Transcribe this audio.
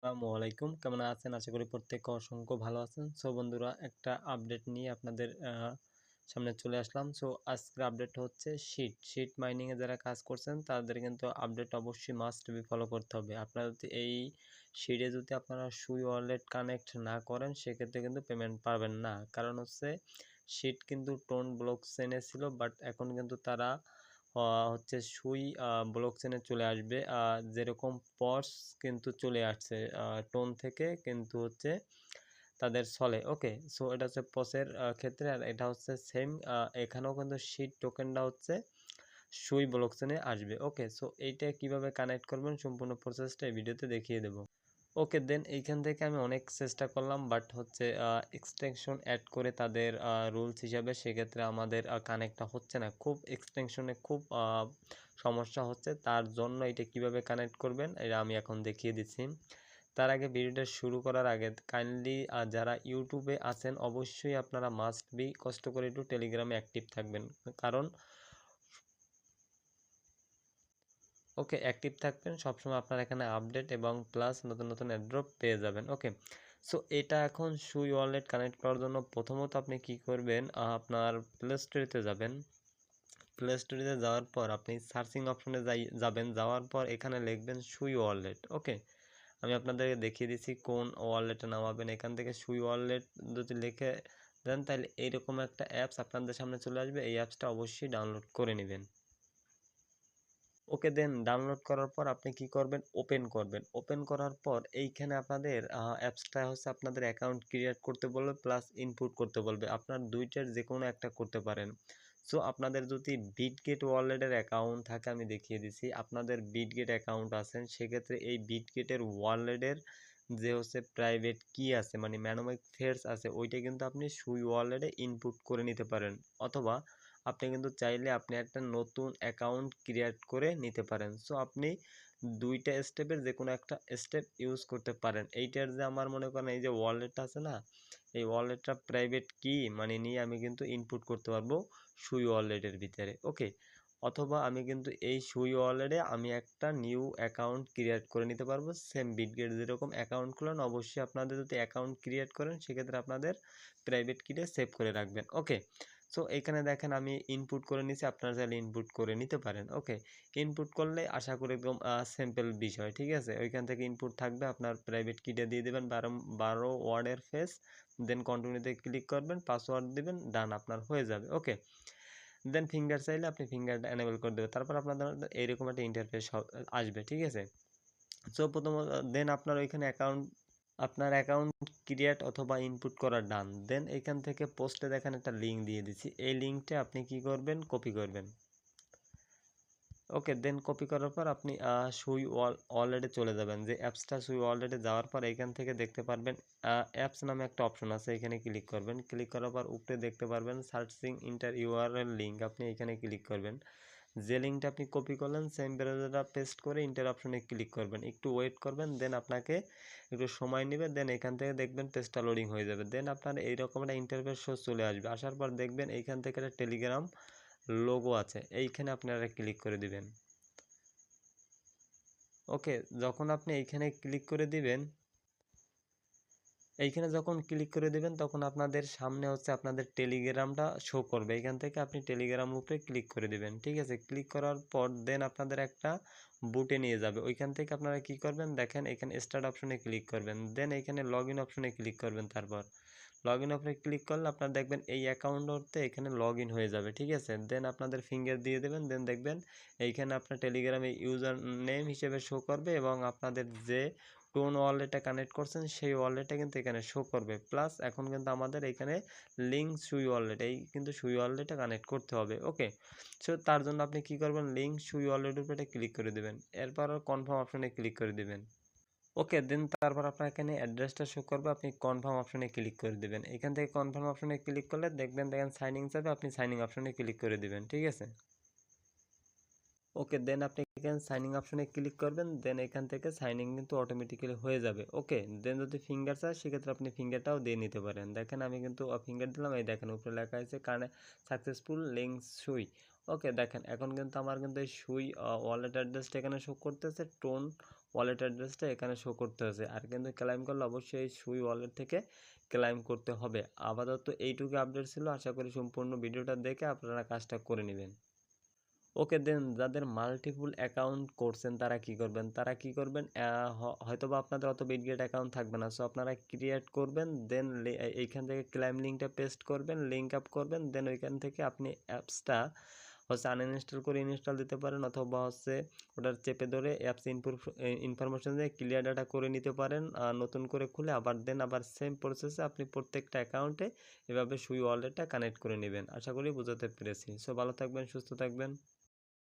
আসসালামু আলাইকুম। কেমন আছেন? আশা করি প্রত্যেকে অসংখ্য ভালো আছেন। সো বন্ধুরা একটা আপডেট নিয়ে আপনাদের সামনে চলে আসলাম। সো আজকের আপডেট হচ্ছে শিট মাইনিং এ যারা কাজ করছেন তাদের কিন্তু আপডেট অবশ্যই মাস্ট বি ফলো করতে হবে। আপনারা যদি এই শিটে যদি আপনারা সুই ওয়ালেট কানেক্ট না করেন সেক্ষেত্রে কিন্তু পেমেন্ট পাবেন না। কারণ হচ্ছে শিট কিন্তু টোন ব্লকচেইনে ছিল, বাট এখন কিন্তু তারা হচ্ছে সুই ব্লকচেইনে চলে আসবে। যেরকম পস কিন্তু চলে আসছে টোন থেকে, কিন্তু হচ্ছে তাদের চলে। ওকে, সো এটা হচ্ছে পসের ক্ষেত্রে, আর এটা হচ্ছে সেম। এখানেও কিন্তু শিট টোকেনটা হচ্ছে সুই ব্লকচেইনে আসবে। ওকে, সো এইটা কিভাবে কানেক্ট করবেন সম্পূর্ণ প্রসেসটা এই ভিডিওতে দেখিয়ে দেবো। ওকে, দেন এইখান থেকে আমি অনেক চেষ্টা করলাম, বাট হচ্ছে এক্সটেনশন অ্যাড করে তাদের রুলস হিসাবে সেক্ষেত্রে আমাদের কানেক্টটা হচ্ছে না। খুব এক্সটেনশনে খুব সমস্যা হচ্ছে, তার জন্য এটা কিভাবে কানেক্ট করবেন এটা আমি এখন দেখিয়ে দিচ্ছি। তার আগে ভিডিওটা শুরু করার আগে কাইন্ডলি যারা ইউটিউবে আছেন অবশ্যই আপনারা মাস্ট বি কষ্ট করে একটু টেলিগ্রামে অ্যাক্টিভ থাকবেন। কারণ ওকে, অ্যাক্টিভ থাকবেন সবসময়, আপনার এখানে আপডেট এবং প্লাস নতুন নতুন অ্যাড্রপ পেয়ে যাবেন। ওকে, সো এটা এখন সুই ওয়ালেট কানেক্ট করার জন্য প্রথমত আপনি কি করবেন, আপনার প্লে স্টোরেতে যাবেন। প্লে স্টোরেতে যাওয়ার পর আপনি সার্চিং অপশনে যাবেন, যাওয়ার পর এখানে লিখবেন সুই ওয়ালেট। ওকে, আমি আপনাদেরকে দেখিয়ে দিচ্ছি কোন ওয়ালেটে নামাবেন। এখান থেকে সুই ওয়ালেট যদি লিখে দেন তাহলে এইরকম একটা অ্যাপস আপনাদের সামনে চলে আসবে। এই অ্যাপসটা অবশ্যই ডাউনলোড করে নেবেন। ওকে, দেন ডাউনলোড করার পর আপনি কি করবেন, ওপেন করবেন। ওপেন করার পর এইখানে আপনাদের অ্যাপসটা হচ্ছে আপনাদের অ্যাকাউন্ট ক্রিয়েট করতে বলবে প্লাস ইনপুট করতে বলবে। আপনার দুইটার যে কোনো একটা করতে পারেন। সো আপনাদের যদি বিটগেট ওয়ালেটের অ্যাকাউন্ট থাকে আমি দেখিয়ে দিচ্ছি, আপনাদের বিটগেট অ্যাকাউন্ট আছেন সেক্ষেত্রে এই বিটগেটের ওয়ালেটের যে হচ্ছে প্রাইভেট কি আছে মানে ম্যানোমিক ফেয়ার্স আছে ওইটা কিন্তু আপনি সুই ওয়ালেটে ইনপুট করে নিতে পারেন, অথবা আপনি কিন্তু চাইলে আপনি একটা নতুন অ্যাকাউন্ট ক্রিয়েট করে নিতে পারেন। সো আপনি দুইটা স্টেপের যে কোনো একটা স্টেপ ইউজ করতে পারেন। এইটার যে আমার মনে করেন এই যে ওয়ালেটটা আছে না, এই ওয়ালেটটা প্রাইভেট কি মানে নিয়ে আমি কিন্তু ইনপুট করতে পারবো সুই ওয়ালেটের ভিতরে। ওকে, অথবা আমি কিন্তু এই সুই ওয়ালেটে আমি একটা নিউ অ্যাকাউন্ট ক্রিয়েট করে নিতে পারবো। সেম বিটগেট যেরকম অ্যাকাউন্ট খুলেন অবশ্যই আপনাদের যদি অ্যাকাউন্ট ক্রিয়েট করেন সেক্ষেত্রে আপনাদের প্রাইভেট কিটা সেভ করে রাখবেন। ওকে, সো এখানে দেখেন আমি ইনপুট করে নিছি, আপনারা চাইলে ইনপুট করে নিতে পারেন। ওকে, ইনপুট করলে আশা করি একদম সিম্পল বিষয়, ঠিক আছে। ওইখান থেকে ইনপুট থাকবে, আপনার প্রাইভেট কিটা দিয়ে দেবেন 12 ওয়ার্ডের ফেস, দেন কন্টিনিউতে ক্লিক করবেন, পাসওয়ার্ড দিবেন, ডান, আপনার হয়ে যাবে। ওকে, দেন ফিঙ্গার চাইলে আপনি ফিঙ্গারটা এনেবল করে দেবেন, তারপর আপনাদের এইরকম একটা ইন্টারফেস আসবে, ঠিক আছে। সো প্রথমত দেন আপনার ওইখানে আপনার অ্যাকাউন্ট ক্রিয়েট অথবা ইনপুট করা ডান। দেন এখান থেকে পোস্টে দেখেন একটা লিঙ্ক দিয়ে দিচ্ছি, এই লিঙ্কটা আপনি কি করবেন, কপি করবেন। ওকে, দেন কপি করার পর আপনি সুই ওয়ালেটে চলে যাবেন। যে অ্যাপসটা সুই ওয়ালেটে যাওয়ার পর এখান থেকে দেখতে পারবেন অ্যাপস নামে একটা অপশন আছে, এখানে ক্লিক করবেন। ক্লিক করার পর উপরে দেখতে পারবেন সার্চিং ইন্টার ইউআরএল লিঙ্ক, আপনি এখানে ক্লিক করবেন। যে লিঙ্কটা আপনি কপি করলেন সেম ব্রাউজারটা পেস্ট করে ইন্টার অপশনে ক্লিক করবেন, একটু ওয়েট করবেন, দেন আপনাকে একটু সময় নেবে। দেন এখান থেকে দেখবেন পেজটা লোডিং হয়ে যাবে। দেন আপনার এইরকম একটা ইন্টারফেস শো চলে আসবে। আসার পর দেখবেন এইখান থেকে একটা টেলিগ্রাম লোগো আছে, এইখানে আপনারা ক্লিক করে দিবেন। ওকে, যখন আপনি এইখানে ক্লিক করে দিবেন, এইখানে যখন ক্লিক করে দিবেন তখন আপনাদের সামনে হচ্ছে আপনাদের টেলিগ্রামটা শো করবে। এখান থেকে আপনি টেলিগ্রাম উপরে ক্লিক করে দিবেন, ঠিক আছে। ক্লিক করার পর দেন আপনাদের একটা বুটে নিয়ে যাবে। ওইখান থেকে আপনারা কি করবেন দেখেন, এখানে স্টার্ট অপশনে ক্লিক করবেন, দেন এখানে লগ ইন অপশনে ক্লিক করবেন। তারপর লগ ইন অপশনে ক্লিক করলে আপনারা দেখবেন এই অ্যাকাউন্টতে এখানে লগ ইন হয়ে যাবে, ঠিক আছে। দেন আপনাদের ফিঙ্গার দিয়ে দেবেন, দেন দেখবেন এইখানে আপনার টেলিগ্রামে ইউজার নেম হিসেবে শো করবে এবং আপনাদের যে কোন ওয়ালেটে কানেক্ট করছেন সেই ওয়ালেটটা কিন্তু এখানে শো করবে। প্লাস এখন কিন্তু আমাদের এখানে লিঙ্ক সুই ওয়ালেট, এই কিন্তু সুই ওয়ালেটে কানেক্ট করতে হবে। ওকে, সো তার জন্য আপনি কি করবেন, লিঙ্ক সুই ওয়ালেটের উপরে ক্লিক করে দেবেন, এরপর কনফার্ম অপশনে ক্লিক করে দিবেন। ওকে, দেন তারপর আপনার এখানে অ্যাড্রেসটা শো করবে, আপনি কনফার্ম অপশনে ক্লিক করে দিবেন। এখান থেকে কনফার্ম অপশনে ক্লিক করলে দেখেন সাইনিং যাবে, আপনি সাইনিং অপশনে ক্লিক করে দিবেন, ঠিক আছে। ওকে, দেন আপনি এখানে সাইনিং অপশনে ক্লিক করবেন, দেন এখান থেকে সাইনিং কিন্তু অটোমেটিক্যালি হয়ে যাবে। ওকে, দেন যদি ফিঙ্গার চায় সেক্ষেত্রে আপনি ফিঙ্গারটাও দিয়ে নিতে পারেন। দেখেন আমি কিন্তু ফিঙ্গার দিলাম, এই দেখেন উপরে লেখা আছে সাকসেসফুল লিঙ্ক সুই। ওকে, দেখেন এখন কিন্তু আমার কিন্তু এই সুই ওয়ালেট অ্যাড্রেসটা এখানে শো করতেছে, টোন ওয়ালেট অ্যাড্রেসটা এখানে শো করতে হয়েছে। আর কিন্তু ক্লেইম করলে অবশ্যই এই সুই ওয়ালেট থেকে ক্লেইম করতে হবে। আপাতত এইটুকু আপডেট ছিল। আশা করি সম্পূর্ণ ভিডিওটা দেখে আপনারা কাজটা করে নিবেন। ওকে দেন যাদের মাল্টিপল অ্যাকাউন্ট করছেন তারা কি করবেন? তারা কি করবেন? হয়তোবা আপনাদের অত বিটগেট অ্যাকাউন্ট থাকবে না। সো আপনারা ক্রিয়েট করবেন, দেন এইখান থেকে ক্লাইম লিঙ্কটা পেস্ট করবেন, লিঙ্ক আপ করবেন, দেন ওইখান থেকে আপনি অ্যাপসটা হচ্ছে আনইনস্টল করে ইনস্টল দিতে পারেন, অথবা হচ্ছে ওটা চেপে ধরে অ্যাপস ইনফরমেশন দিয়ে ক্লিয়ার ডাটা করে নিতে পারেন। নতুন করে খুলে আবার দেন আবার সেম প্রসেসে আপনি প্রত্যেকটা অ্যাকাউন্টে এভাবে সুই ওয়ালেটটা কানেক্ট করে নেবেন। আশা করি বুঝাতে পেরেছি। সো ভালো থাকবেন, সুস্থ থাকবেন।